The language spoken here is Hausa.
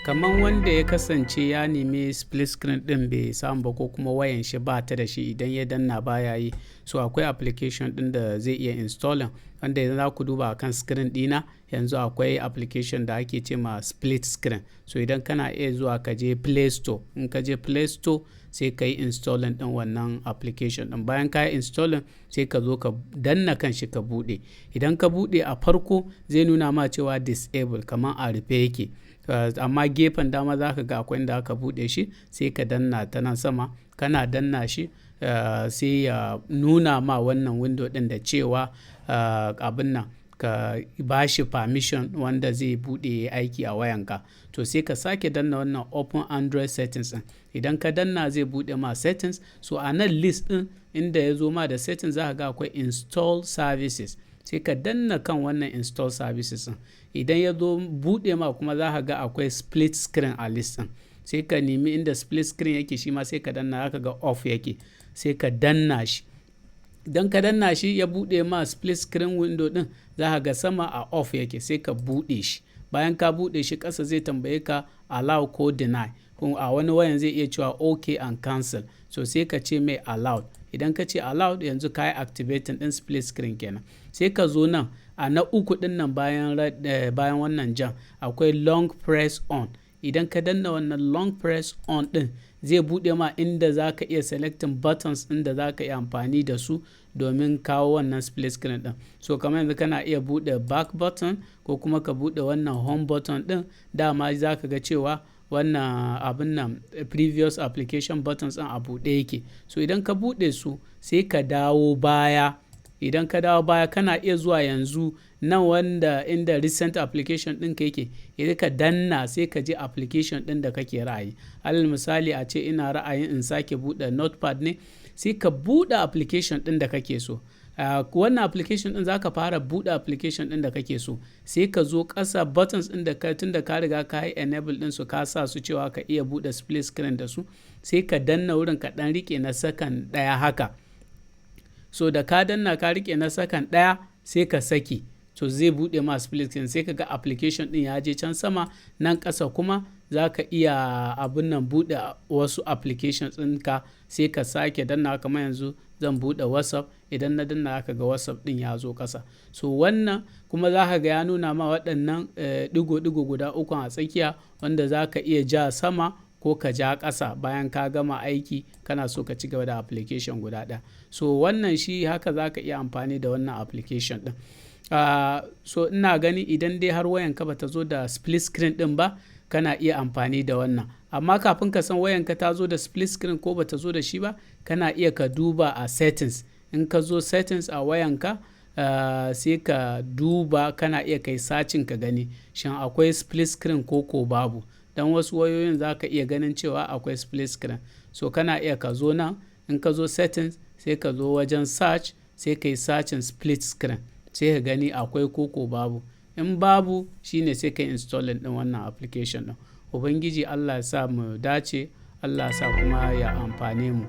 Kaman wanda ya kasance ya nemi split screen ɗin bai samu ba ko kuma wayan shi ba ta da shi idan ya danna baya yi, so akwai application ɗin da zai iya installing wanda idan za ku duba akan screen ɗina yanzu akwai application da ake ce ma split screen. So idan kana iya zuwa ka je Play Store, in ka je Play Store sai ka yi installing ɗin wannan application ɗin. Bayan ka yi installing sai ka zo ka danna kan shi ka buɗe. Idan ka buɗe a farko zai nuna ma cewa disable kamar a rufe yake. Amma gefen dama za ka ga akwai inda aka buɗe shi sai ka danna ta nan sama, kana danna shi sai ya nuna ma wannan window ɗin da cewa abin nan ka ba shi permission wanda zai buɗe aiki a wayanka. To sai ka sake danna wannan open Android settings ɗin. Idan ka danna zai buɗe ma settings. So a nan list ɗin inda ya zo ma da settings za ka ga akwai install services. Sai ka danna kan wannan install services ɗin. Idan ya zo buɗe ma kuma za ka ga akwai split screen a list ɗin. Sai ka nemi inda split screen yake shi ma sai ka danna, za ka ga off yake. Sai ka danna shi. Idan ka danna shi ya buɗe ma split screen window ɗin, za ka ga sama a off yake sai ka buɗe shi. Bayan ka buɗe shi ƙasa zai tambaye ka allow ko deny. A wani wayan zai iya cewa OK and cancel. So sai ka ce mai allowed. Idan ka ce allowed yanzu ka yi activating ɗin split screen kenan. Sai ka zo nan a na uku ɗin nan bayan wannan jan akwai long press on. Idan ka danna wannan long press on ɗin zai buɗe ma inda za ka iya selecting buttons ɗin da za ka iya amfani da su domin kawo wannan split screen ɗin. So kamar yanzu kana iya buɗe back button ko kuma ka buɗe wannan home button ɗin. Dama za ka ga cewa wannan abin nan previous application buttons ɗin a buɗe yake. So idan ka buɗe su sai ka dawo baya. Idan ka dawo baya kana iya zuwa yanzu nan wanda inda recent application ɗinka yake, idan ka danna sai ka je application ɗin da kake ra'ayi. Alal misali a ce ina ra'ayin in sake buɗe notepad ne, sai ka buɗe application ɗin da kake so. Wannan application ɗin za ka fara buɗe application ɗin da kake so. Sai ka zo ƙasa buttons ɗin da tun da ka riga ka yi enable ɗin su ka sa su cewa ka iya buɗe split screen da su. Sai ka danna wurin ka ɗan riƙe na sakan ɗaya haka. So da ka danna ka riƙe na sakan ɗaya sai ka saki. So zai buɗe ma split screen sai ka ga application ɗin ya je can sama, nan ƙasa kuma za ka iya abin nan buɗe wasu applications ɗinka sai ka sake danna. Kamar yanzu zan buɗe WhatsApp, idan na danna aka ga WhatsApp ɗin ya zo ƙasa. So wannan kuma za ka ga ya nuna ma waɗannan ɗigo-ɗigo guda uku a tsakiya wanda za ka iya ja sama ko ka ja ƙasa bayan ka gama aiki kana so ka ci gaba da application guda ɗaya. So wannan shi haka za ka iya amfani da wannan application ɗin. So ina gani idan dai har wayanka ba ta zo da split screen ɗin ba, kana iya amfani da wannan. Amma kafin ka san wayanka ta zo da split screen ko ba ta zo da shi ba, kana iya ka duba a settings. In ka zo settings a wayanka sai ka duba, kana iya kai searching ka gani shin akwai split screen ko babu. Dan wasu wayoyin za ka iya ganin cewa akwai split screen. So kana iya ka zo nan, in ka zo settings sai ka zo wajen search sai ka yi searching split screen. Sai ka gani akwai ko babu. In babu shine sai ka installing ɗin wannan application ɗin. Ubangiji Allah ya sa mu dace, Allah ya sa kuma ya amfane mu.